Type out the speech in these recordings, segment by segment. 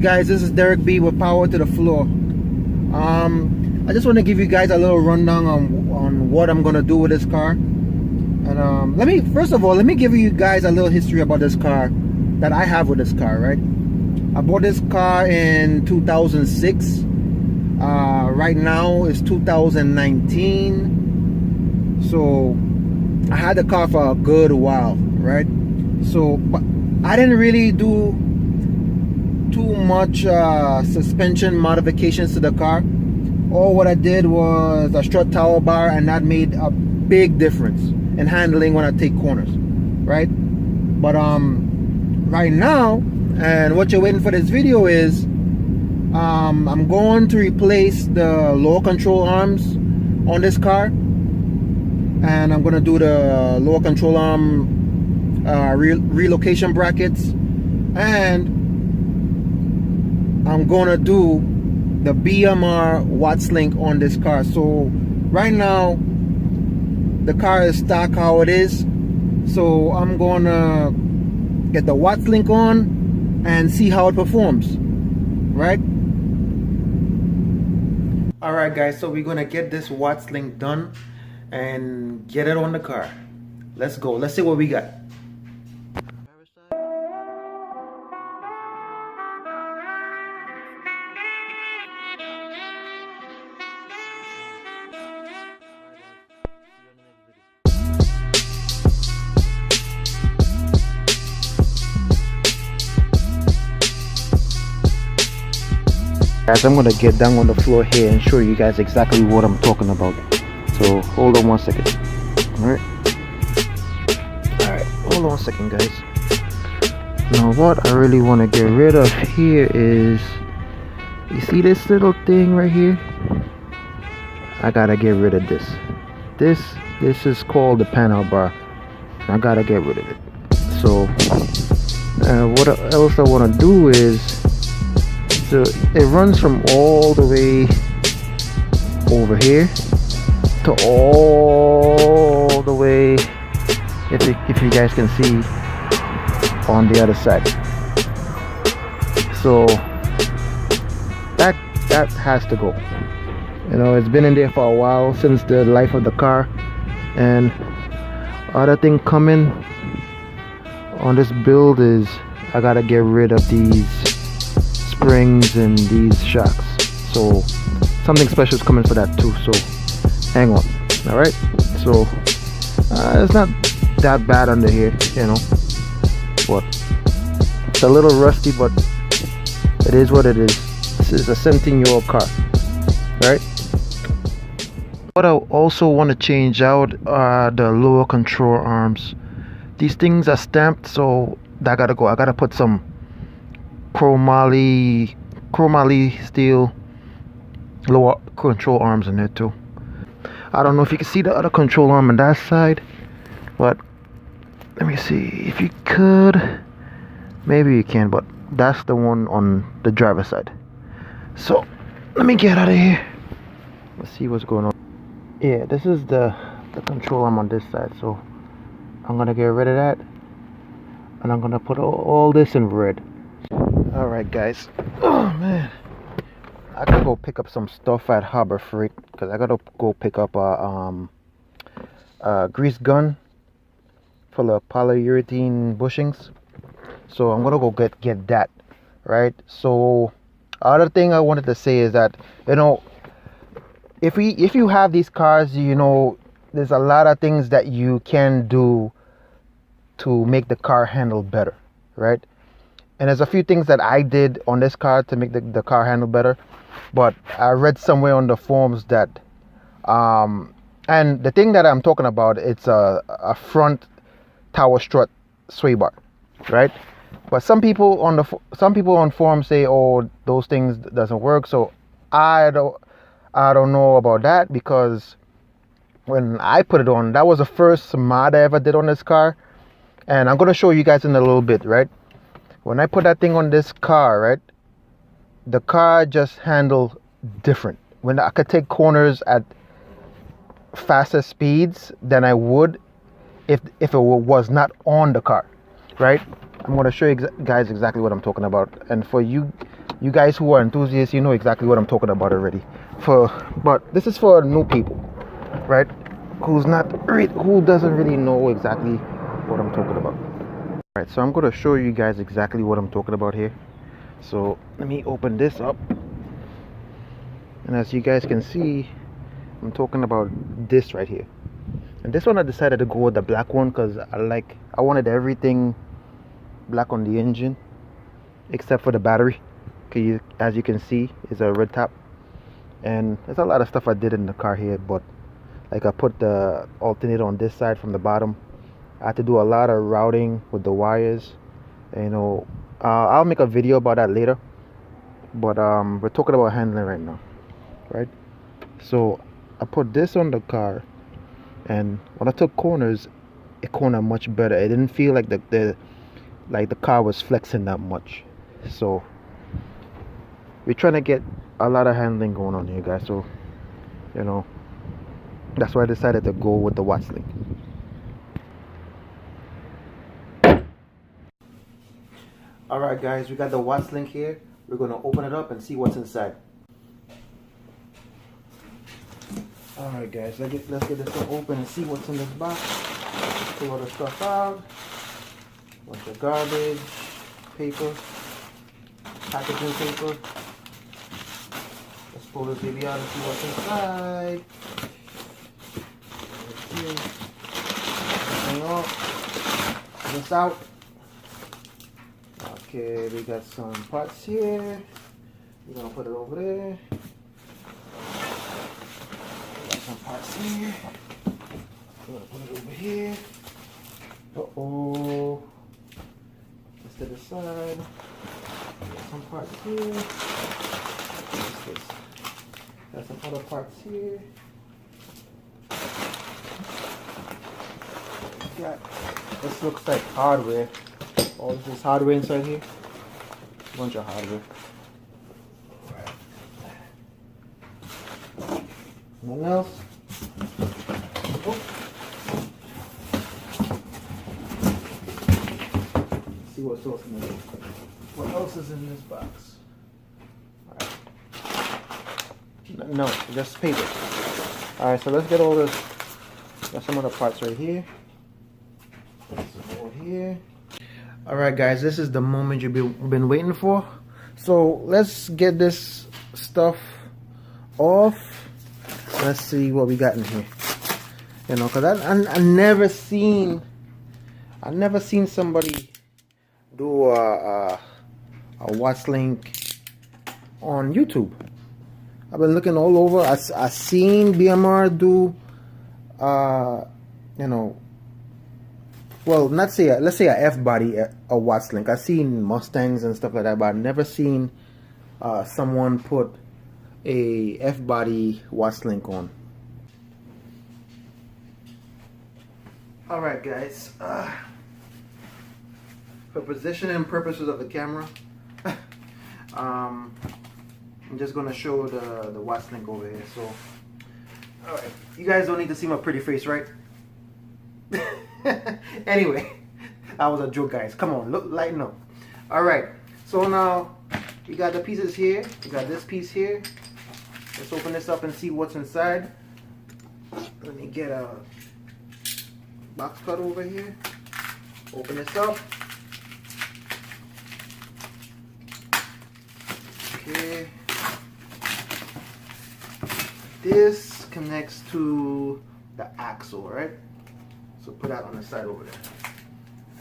guys, this is Derek B with Power to the Floor. I just want to give you guys a little rundown on what I'm gonna do with this car. And first of all, let me give you guys a little history about this car that I have with this car, right? I bought this car in 2006. Right now it's 2019. So I had the car for a good while, right? So, but I didn't really do too much suspension modifications to the car. All what I did was a strut tower bar, and that made a big difference in handling when I take corners, right? But right now, and what you're waiting for this video is I'm going to replace the lower control arms on this car, and I'm gonna do the lower control arm relocation brackets, and I'm gonna do the BMR WATTSLINK on this car. So right now the car is stock how it is, so I'm gonna get the WATTSLINK on and see how it performs, right? Alright guys, so we're gonna get this WATTSLINK done and get it on the car. Let's go. Let's see what we got. Guys, I'm gonna get down on the floor here and show you guys exactly what I'm talking about. So hold on one second. Alright, hold on a second guys. Now what I really want to get rid of here is, you see this little thing right here? I gotta get rid of this. This is called the panel bar. I gotta get rid of it. So what else I want to do is, so it runs from all the way over here to all the way, if you guys can see, on the other side. So that has to go. You know, it's been in there for a while, since the life of the car. And other thing coming on this build is I gotta get rid of these springs and these shocks. So something special is coming for that too, so hang on. All right, so it's not that bad under here, you know, but it's a little rusty, but it is what it is. This is a 17-year-old car, right? What I also want to change out are the lower control arms. These things are stamped, so that gotta go. I gotta put some chromoly steel lower control arms in there too. I don't know if you can see the other control arm on that side, but let me see if you could. Maybe you can, but that's the one on the driver's side. So let me get out of here. Let's see what's going on. Yeah, this is the control arm on this side, so I'm gonna get rid of that, and I'm gonna put all this in red. Alright guys, oh man, I gotta go pick up some stuff at Harbor Freight, because I gotta go pick up a grease gun full of polyurethane bushings. So I'm gonna go get that, right? So other thing I wanted to say is that, you know, if you have these cars, you know, there's a lot of things that you can do to make the car handle better, right? And there's a few things that I did on this car to make the car handle better. But I read somewhere on the forums that and the thing that I'm talking about, it's a front tower strut sway bar, right? But some people on forums say, oh, those things doesn't work. So I don't know about that, because when I put it on, that was the first mod I ever did on this car, and I'm gonna show you guys in a little bit, right? When I put that thing on this car, right, the car just handled different. When I could take corners at faster speeds than I would if it was not on the car, right? I'm going to show you guys exactly what I'm talking about. And for you You guys who are enthusiasts, you know exactly what I'm talking about already. But this is for new people, right? Who doesn't really know exactly what I'm talking about. All right, so I'm gonna show you guys exactly what I'm talking about here. So let me open this up, and as you guys can see, I'm talking about this right here. And this one I decided to go with the black one because I wanted everything black on the engine except for the battery. As you can see, it's a red top, and there's a lot of stuff I did in the car here, but like I put the alternator on this side from the bottom. I had to do a lot of routing with the wires. You know, I'll make a video about that later, but we're talking about handling right now, right? So I put this on the car, and when I took corners, it cornered much better. It didn't feel like the car was flexing that much. So we're trying to get a lot of handling going on here, guys. So you know, that's why I decided to go with the WATTSLINK. Alright guys, we got the WATTSLINK here. We're gonna open it up and see what's inside. Alright guys, let's get this one open and see what's in this box. Pull all the stuff out. Bunch of garbage, paper, packaging paper. Let's pull this baby out and see what's inside. Everything off. This out. Okay, we got some parts here. We're gonna put it over there. We got some parts here. We're gonna put it over here. Uh-oh. Let's to the side. We got some parts here. What's this? Got some other parts here. This looks like hardware. Oh, this is hardware inside here. Bunch of hardware. Anything else? Oh. Let's see what's else in this. What else is in this box? Right. No, just paper. Alright, so let's get all this. Got some other parts right here. Some more here. Alright guys, this is the moment you've been waiting for. So let's get this stuff off. Let's see what we got in here. You know, cause I never seen somebody do a WATTSLINK on YouTube. I've been looking all over. I seen BMR do you know, well, let's say a F body a WATTSLINK. I've seen Mustangs and stuff like that, but I've never seen someone put a F body WATTSLINK on. All right, guys. For positioning purposes of the camera, I'm just gonna show the WATTSLINK over here. So, all right, you guys don't need to see my pretty face, right? Anyway, that was a joke, guys. Come on, lighten up. All right, so now we got the pieces here. We got this piece here. Let's open this up and see what's inside. Let me get a box cut over here. Open this up. Okay. This connects to the axle, right? So put that on the side over there.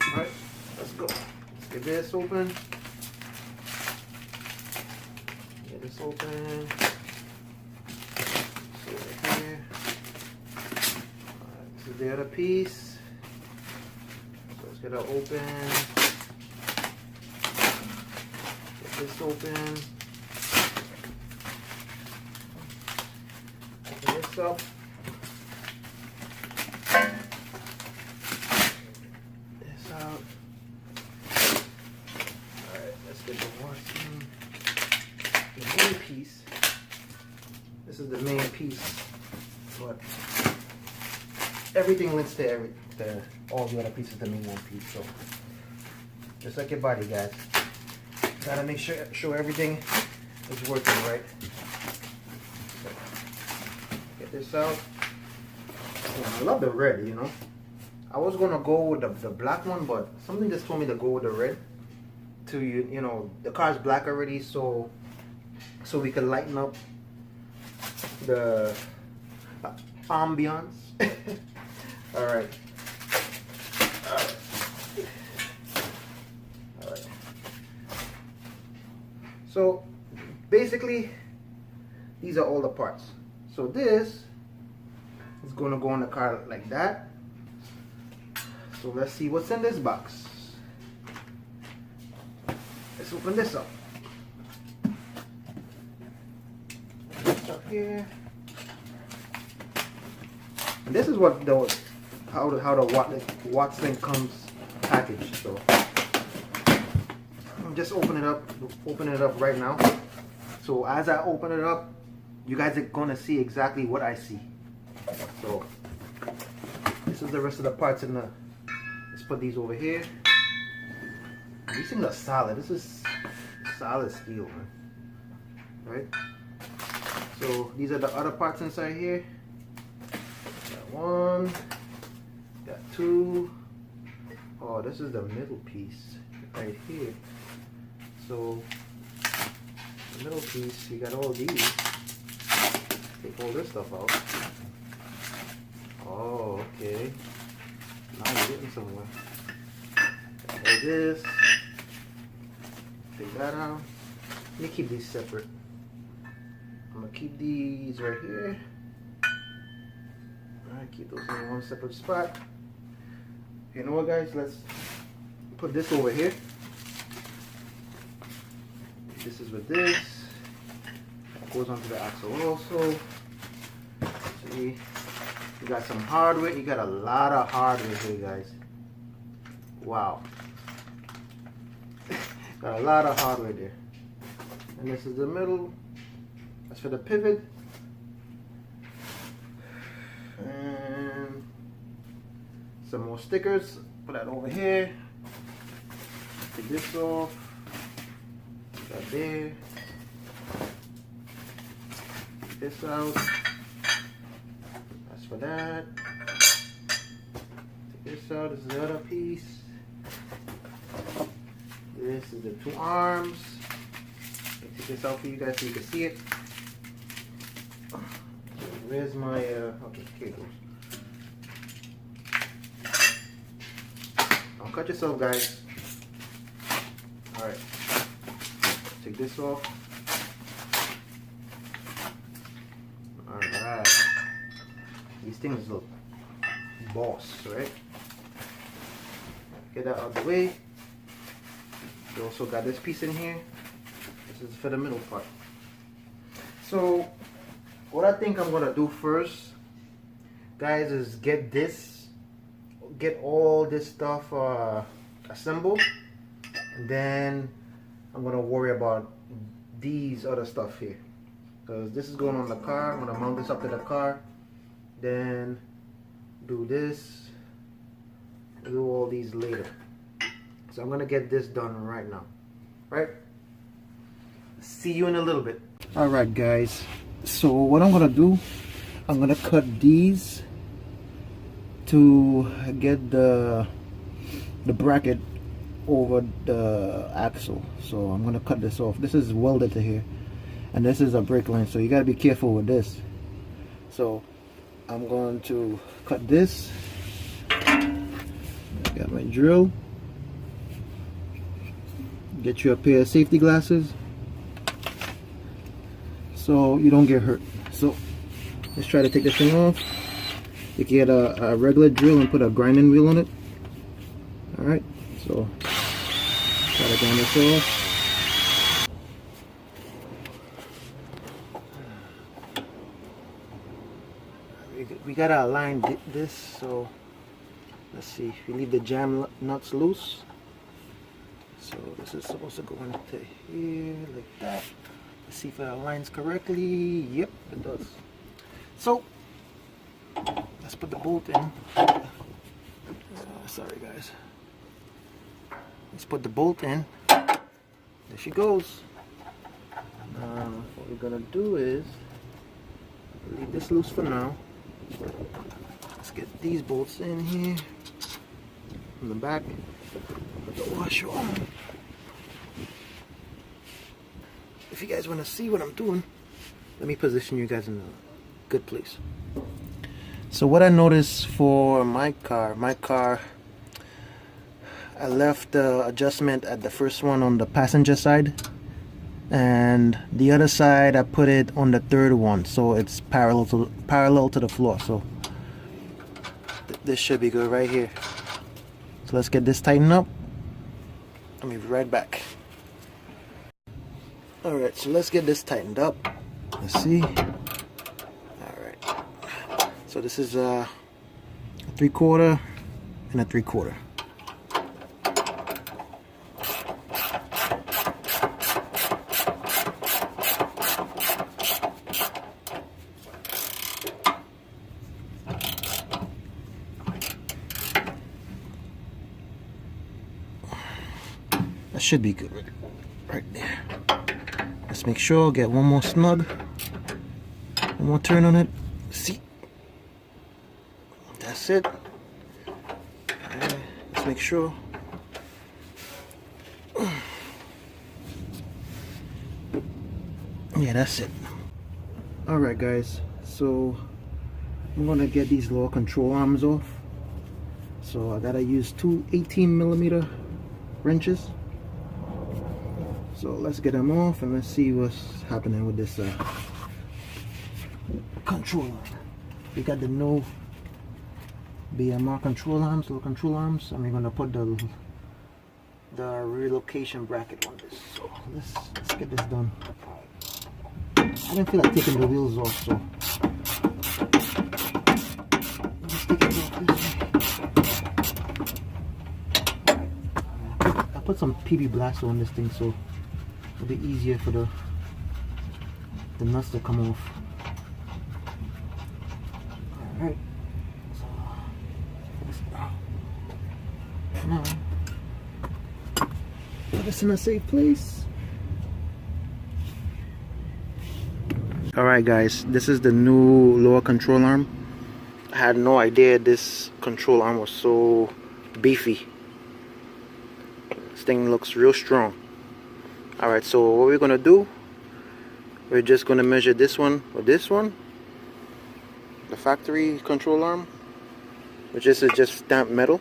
Alright, let's go. Let's get this open. Get this open. So right here. Alright, this is the other piece. So let's get it open. Get this open. Open this up. Out. Alright, let's get the WATTSLINK. The main piece. This is the main piece, but everything links to all the other pieces, the main one piece. So just like your body, guys. Gotta make sure everything is working right. So, get this out. Oh, I love the red, you know. I was gonna go with the black one, but something just told me to go with the red. To you know, the car's black already, so we can lighten up the ambiance. All right. So basically, these are all the parts. So this is going to go in the car like that. So let's see what's in this box. Let's open this up. This up here. And this is what how the WATTSLINK comes packaged. So I'm just opening it up right now. So as I open it up, you guys are gonna see exactly what I see. So this is the rest of the parts in the. Let's put these over here. These things are solid. This is solid steel, man. Right? So these are the other parts inside here. Got one, got two. Oh, this is the middle piece right here. So the middle piece, you got all these. Take all this stuff out. Oh, okay. Now you're getting somewhere. Like this. Take that out. Let me keep these separate. I'm gonna keep these right here. Alright, keep those in one separate spot. You know what, guys? Let's put this over here. This is with this. That goes onto the axle also. See, you got some hardware. You got a lot of hardware here, guys. Wow. Got a lot of hardware there. And this is the middle. That's for the pivot. And some more stickers. Put that over here. Take this off. Put that there. Take this out. That's for that. Take this out. This is the other piece. This is the two arms. Let me take this out for you guys so you can see it. Where's my okay, cables? Don't cut yourself, guys. Alright. Take this off. Alright. These things look boss, right? Get that out of the way. You also got this piece in here. This is for the middle part. So what I think I'm gonna do first, guys, is get all this stuff assembled, and then I'm gonna worry about these other stuff here, because this is going on the car. I'm gonna mount this up to the car, then do this, do all these later. So I'm gonna get this done right now. Right? See you in a little bit. Alright, guys. So what I'm gonna do, I'm gonna cut these to get the bracket over the axle. So I'm gonna cut this off. This is welded to here, and this is a brake line, so you gotta be careful with this. So I'm going to cut this. Got my drill. Get you a pair of safety glasses so you don't get hurt. So let's try to take this thing off. You can get a regular drill and put a grinding wheel on it. Alright, so try to grind this off. We gotta align this, so let's see. We leave the jam nuts loose. So this is supposed to go into here like that. Let's see if it aligns correctly. Yep, it does. So let's put the bolt in. Sorry, guys. Let's put the bolt in. There she goes. What we're gonna do is leave this loose for now. Let's get these bolts in here from the back. Put the washer on. If you guys want to see what I'm doing, let me position you guys in a good place. So what I noticed for my car, I left the adjustment at the first one on the passenger side, and the other side I put it on the third one, so it's parallel to the floor. So this should be good right here. So let's get this tightened up. I'll be right back. Alright, so let's get this tightened up. Let's see. Alright. So this is a 3/4 and a 3/4. That should be good right there. Let's make sure, get one more snug, one more turn on it. See, that's it. Right, let's make sure. Yeah, that's it. Alright guys, so I'm gonna get these lower control arms off. So I gotta use two 18mm wrenches. So let's get them off and let's see what's happening with this control arm. We got the no BMR control arms, little control arms, and we're gonna put the relocation bracket on this. So let's get this done. I don't feel like taking the wheels off, so just take it off this way. I put some PB Blaster on this thing, so it'll be easier for the nuts to come off. Alright, so now put this in a safe place. Alright guys, this is the new lower control arm. I had no idea this control arm was so beefy. This thing looks real strong. Alright, so what we're gonna do, we're just gonna measure this one with this one, the factory control arm, which is just stamped metal,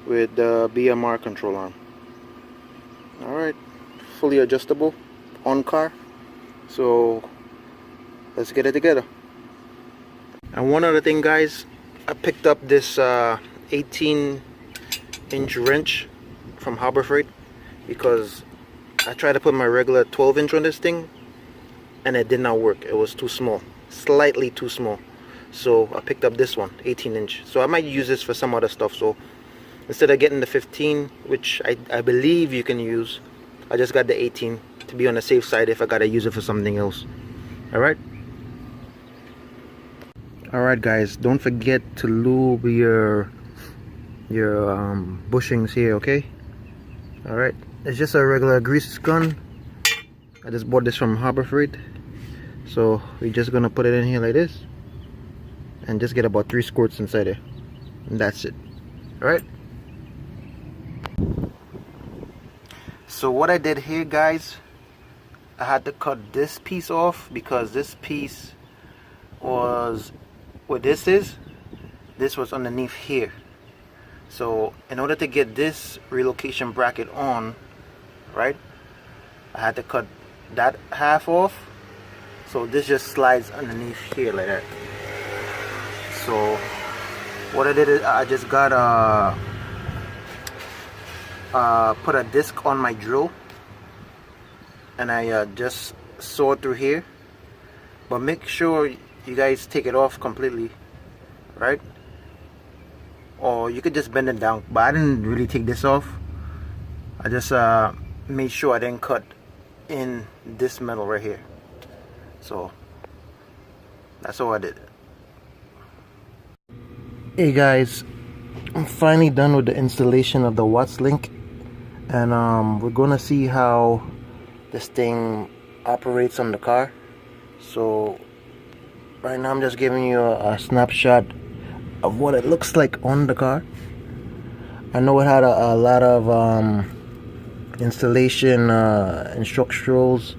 with the BMR control arm. Alright, fully adjustable on car. So let's get it together. And one other thing guys, I picked up this 18-inch wrench from Harbor Freight because I tried to put my regular 12-inch on this thing and it did not work. It was too small, slightly too small. So I picked up this one, 18-inch. So I might use this for some other stuff. So instead of getting the 15, which I believe you can use, I just got the 18 to be on the safe side if I gotta use it for something else. Alright guys, don't forget to lube your bushings here, okay? Alright, it's just a regular grease gun. I just bought this from Harbor Freight. So we're just gonna put it in here like this and just get about 3 squirts inside there, and that's it. Alright, so what I did here guys, I had to cut this piece off because this piece was what this was underneath here. So in order to get this relocation bracket on, right, I had to cut that half off, so this just slides underneath here like that. So what I did is I just got put a disc on my drill and I just saw through here, but make sure you guys take it off completely, right? Or you could just bend it down, but I didn't really take this off. I just made sure I didn't cut in this metal right here. So that's all I did. Hey guys, I'm finally done with the installation of the WATTSLINK and we're gonna see how this thing operates on the car. So right now I'm just giving you a snapshot of what it looks like on the car. I know it had a lot of installation instructions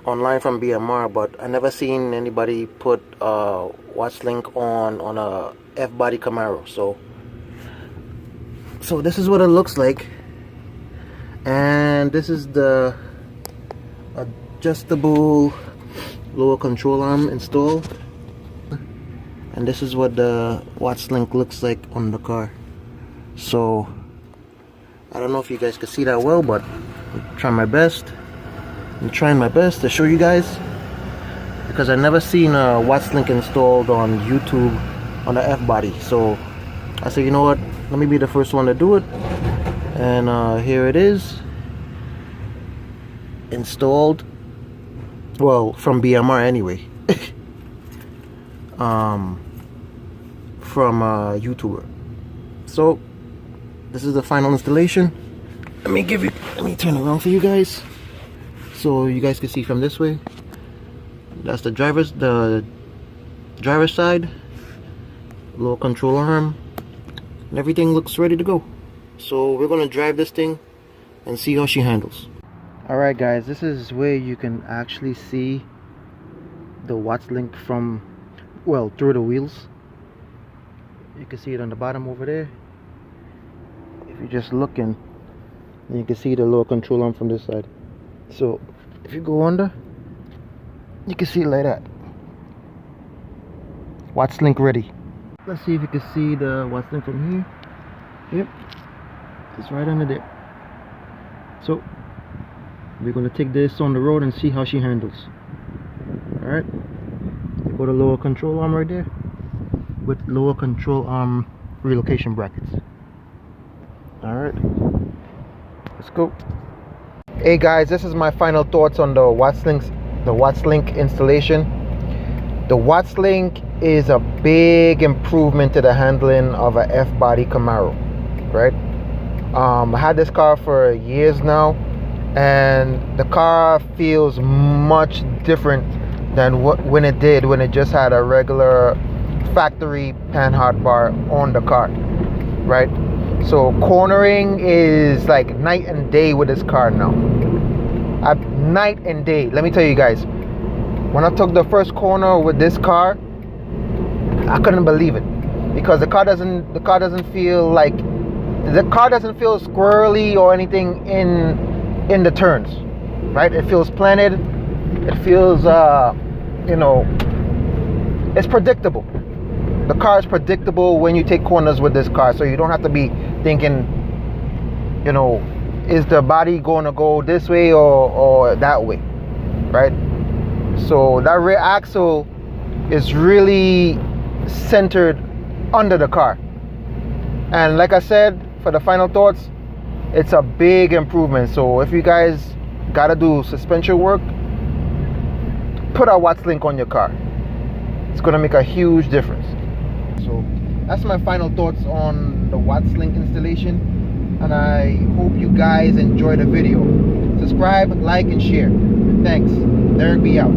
online from BMR, but I never seen anybody put WATTSLINK on a F-body Camaro. So this is what it looks like, and this is the adjustable lower control arm installed, and this is what the WATTSLINK looks like on the car. So I don't know if you guys can see that well, but I'm trying my best to show you guys, because I never seen a WATTSLINK installed on YouTube on the F-body. So I said, you know what, let me be the first one to do it, and here it is, installed, well, from BMR anyway. From a YouTuber. So this is the final installation. Let me turn around for you guys so you guys can see from this way. That's the driver's side, lower control arm, and everything looks ready to go. So we're gonna drive this thing and see how she handles. Alright guys, this is where you can actually see the WATTSLINK from, well, through the wheels. You can see it on the bottom over there. If you're just looking, then you can see the lower control arm from this side. So if you go under, you can see it like that. WATTSLINK ready. Let's see if you can see the WATTSLINK from here. Yep, it's right under there. So we're gonna take this on the road and see how she handles. Alright, you go to lower control arm right there with lower control arm relocation brackets. Alright, let's go. Hey guys, this is my final thoughts on the WATTSLINK installation. The WATTSLINK is a big improvement to the handling of a F-body Camaro, right? I had this car for years now, and the car feels much different than when it just had a regular factory panhard bar on the car, right? So cornering is like night and day with this car now. Night and day. Let me tell you guys, when I took the first corner with this car, I couldn't believe it, because the car doesn't feel squirrely or anything in the turns, right? It feels planted. It feels you know, it's predictable. The car is predictable when you take corners with this car, so you don't have to be thinking, you know, is the body going to go this way or that way, right? So that rear axle is really centered under the car, and like I said, for the final thoughts, it's a big improvement. So if you guys gotta do suspension work, put a WATTSLINK on your car. It's gonna make a huge difference. So that's my final thoughts on the WATTSLINK installation, and I hope you guys enjoy the video. Subscribe, like, and share. Thanks. Derek B out.